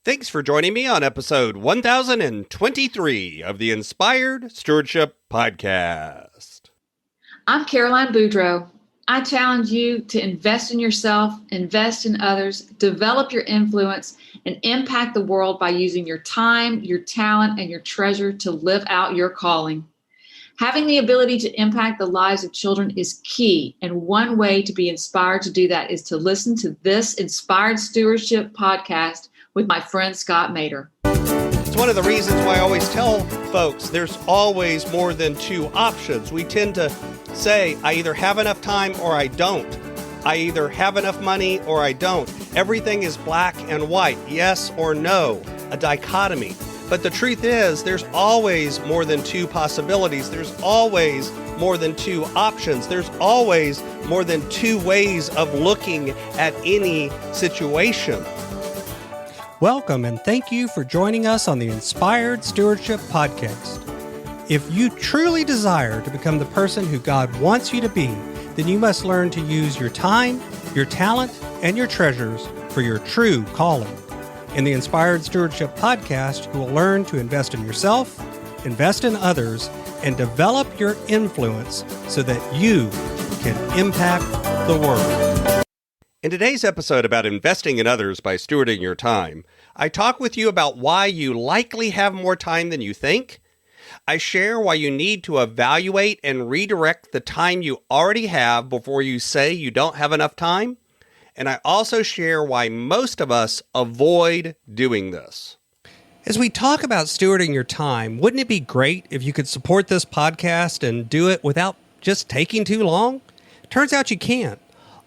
Thanks for joining me on episode 1023 of the Inspired Stewardship Podcast. I'm Caroline Boudreau. I challenge you to invest in yourself, invest in others, develop your influence, and impact the world by using your time, your talent, and your treasure to live out your calling. Having the ability to impact the lives of children is key, and one way to be inspired to do that is to listen to this Inspired Stewardship Podcast with my friend Scott Mater. It's one of the reasons why I always tell folks there's always more than two options. We tend to say, I either have enough time or I don't. I either have enough money or I don't. Everything is black and white, yes or no, a dichotomy. But the truth is, there's always more than two possibilities. There's always more than two options. There's always more than two ways of looking at any situation. Welcome and thank you for joining us on the Inspired Stewardship Podcast. If you truly desire to become the person who God wants you to be, then you must learn to use your time, your talent, and your treasures for your true calling. In the Inspired Stewardship Podcast, you will learn to invest in yourself, invest in others, and develop your influence so that you can impact the world. In today's episode about investing in others by stewarding your time, I talk with you about why you likely have more time than you think. I share why you need to evaluate and redirect the time you already have before you say you don't have enough time. And I also share why most of us avoid doing this. As we talk about stewarding your time, wouldn't it be great if you could support this podcast and do it without just taking too long? Turns out you can't.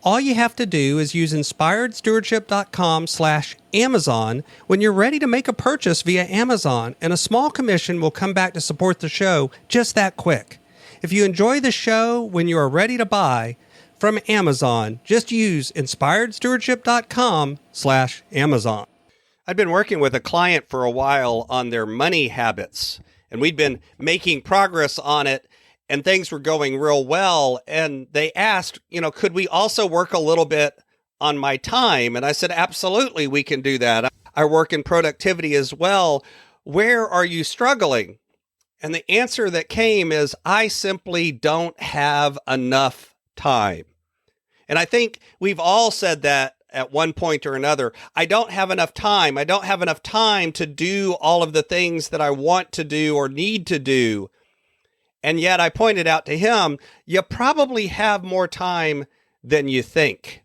All you have to do is use inspiredstewardship.com/Amazon when you're ready to make a purchase via Amazon, and a small commission will come back to support the show just that quick. If you enjoy the show when you are ready to buy from Amazon, just use inspiredstewardship.com/Amazon. I'd been working with a client for a while on their money habits, and we'd been making progress on it. And things were going real well. And they asked, could we also work a little bit on my time? And I said, absolutely, we can do that. I work in productivity as well. Where are you struggling? And the answer that came is, I simply don't have enough time. And I think we've all said that at one point or another. I don't have enough time. I don't have enough time to do all of the things that I want to do or need to do. And yet I pointed out to him, you probably have more time than you think.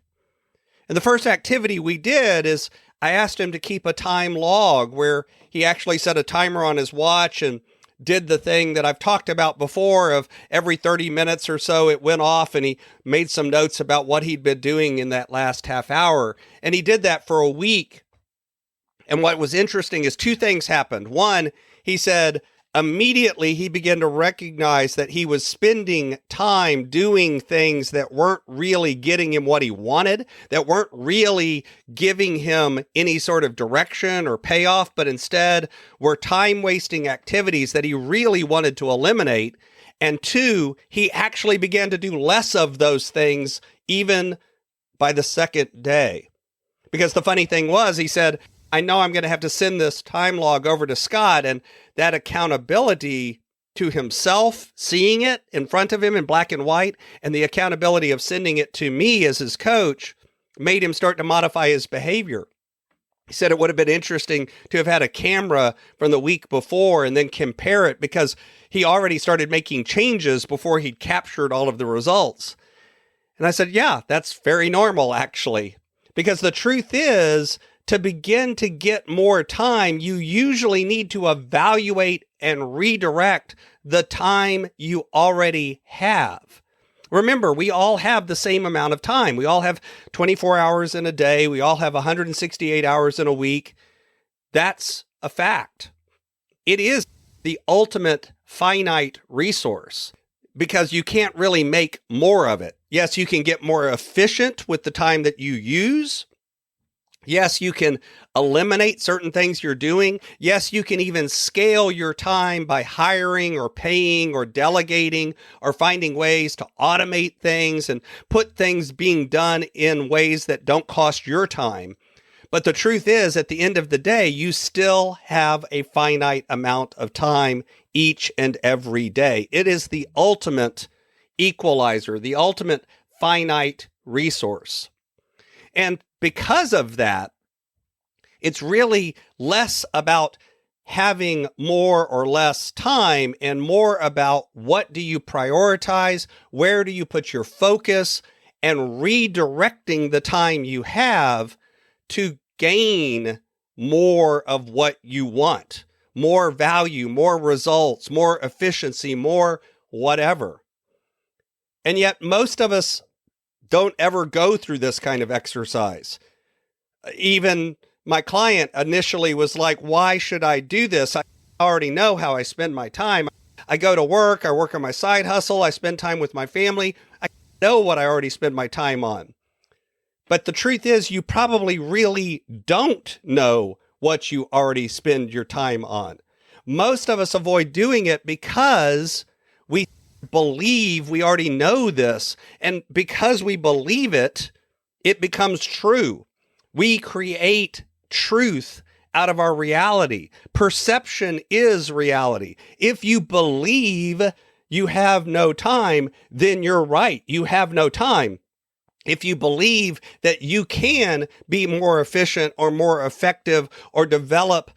And the first activity we did is I asked him to keep a time log where he actually set a timer on his watch and did the thing that I've talked about before of every 30 minutes or so it went off, and he made some notes about what he'd been doing in that last half hour. And he did that for a week. And what was interesting is two things happened. One, he said, immediately, he began to recognize that he was spending time doing things that weren't really getting him what he wanted, that weren't really giving him any sort of direction or payoff, but instead were time-wasting activities that he really wanted to eliminate. And two, he actually began to do less of those things even by the second day. Because the funny thing was, he said, I know I'm going to have to send this time log over to Scott, and that accountability to himself, seeing it in front of him in black and white, and the accountability of sending it to me as his coach made him start to modify his behavior. He said it would have been interesting to have had a camera from the week before and then compare it, because he already started making changes before he'd captured all of the results. And I said, yeah, that's very normal, actually, because the truth is, to begin to get more time, you usually need to evaluate and redirect the time you already have. Remember, we all have the same amount of time. We all have 24 hours in a day. We all have 168 hours in a week. That's a fact. It is the ultimate finite resource because you can't really make more of it. Yes, you can get more efficient with the time that you use. Yes, you can eliminate certain things you're doing. Yes, you can even scale your time by hiring or paying or delegating or finding ways to automate things and put things being done in ways that don't cost your time. But the truth is, at the end of the day, you still have a finite amount of time each and every day. It is the ultimate equalizer, the ultimate finite resource. And because of that, it's really less about having more or less time and more about what do you prioritize, where do you put your focus, and redirecting the time you have to gain more of what you want, more value, more results, more efficiency, more whatever. And yet most of us don't ever go through this kind of exercise. Even my client initially was like, why should I do this? I already know how I spend my time. I go to work, I work on my side hustle, I spend time with my family. I know what I already spend my time on. But the truth is, you probably really don't know what you already spend your time on. Most of us avoid doing it because we believe we already know this. And because we believe it, it becomes true. We create truth out of our reality. Perception is reality. If you believe you have no time, then you're right. You have no time. If you believe that you can be more efficient or more effective or develop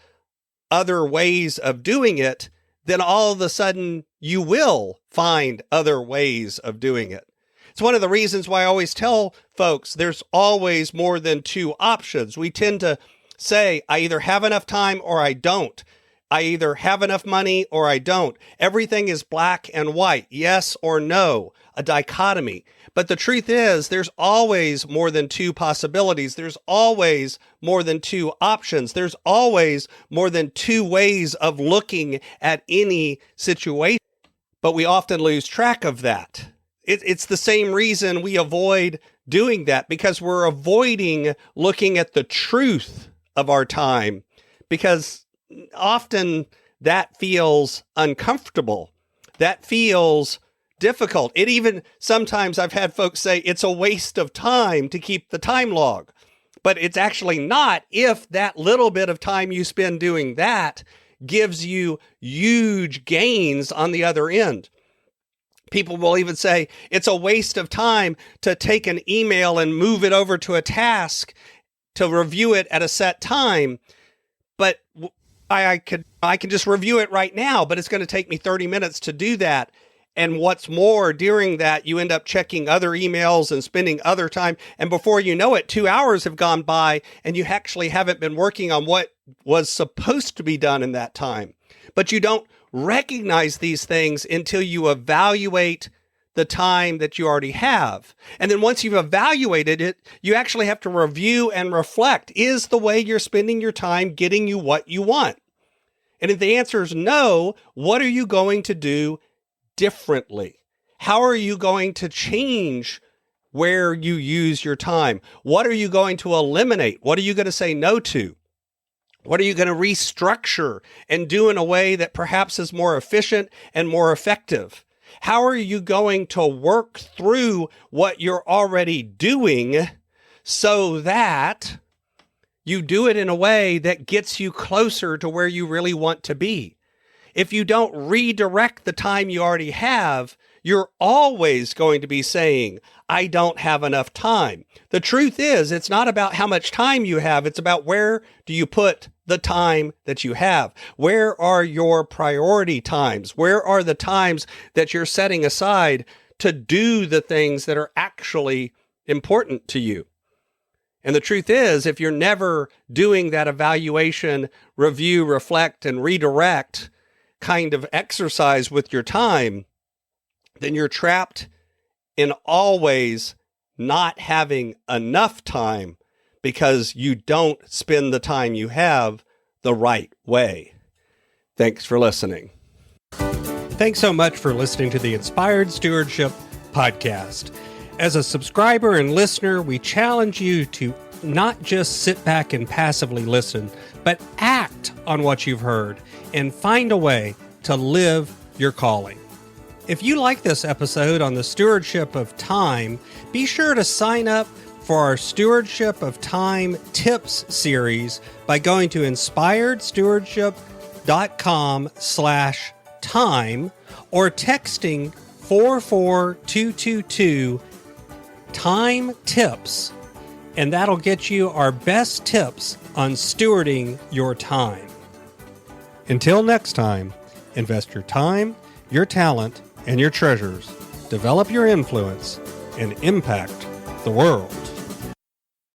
other ways of doing it, then all of a sudden you will find other ways of doing it. It's one of the reasons why I always tell folks there's always more than two options. We tend to say, I either have enough time or I don't. I either have enough money or I don't. Everything is black and white, yes or no, a dichotomy. But the truth is, there's always more than two possibilities. There's always more than two options. There's always more than two ways of looking at any situation. But we often lose track of that. It's the same reason we avoid doing that, because we're avoiding looking at the truth of our time, because often that feels uncomfortable. That feels difficult. It even, sometimes I've had folks say it's a waste of time to keep the time log, but it's actually not if that little bit of time you spend doing that gives you huge gains on the other end. People will even say it's a waste of time to take an email and move it over to a task to review it at a set time. But I can just review it right now, but it's going to take me 30 minutes to do that. And what's more, during that, you end up checking other emails and spending other time. And before you know it, 2 hours have gone by and you actually haven't been working on what was supposed to be done in that time. But you don't recognize these things until you evaluate the time that you already have. And then once you've evaluated it, you actually have to review and reflect. Is the way you're spending your time getting you what you want? And if the answer is no, what are you going to do differently? How are you going to change where you use your time? What are you going to eliminate? What are you going to say no to? What are you going to restructure and do in a way that perhaps is more efficient and more effective? How are you going to work through what you're already doing so that you do it in a way that gets you closer to where you really want to be? If you don't redirect the time you already have, you're always going to be saying, I don't have enough time. The truth is, it's not about how much time you have. It's about where do you put the time that you have? Where are your priority times? Where are the times that you're setting aside to do the things that are actually important to you? And the truth is, if you're never doing that evaluation, review, reflect, and redirect kind of exercise with your time, then you're trapped in always not having enough time because you don't spend the time you have the right way. Thanks for listening. Thanks so much for listening to the Inspired Stewardship podcast. As a subscriber and listener, we challenge you to not just sit back and passively listen, but act on what you've heard and find a way to live your calling. If you like this episode on the stewardship of time, be sure to sign up for our Stewardship of Time Tips series by going to inspiredstewardship.com/time or texting 44222 time tips, and that'll get you our best tips on stewarding your time. Until next time, invest your time, your talent, and your treasures. Develop your influence and impact the world.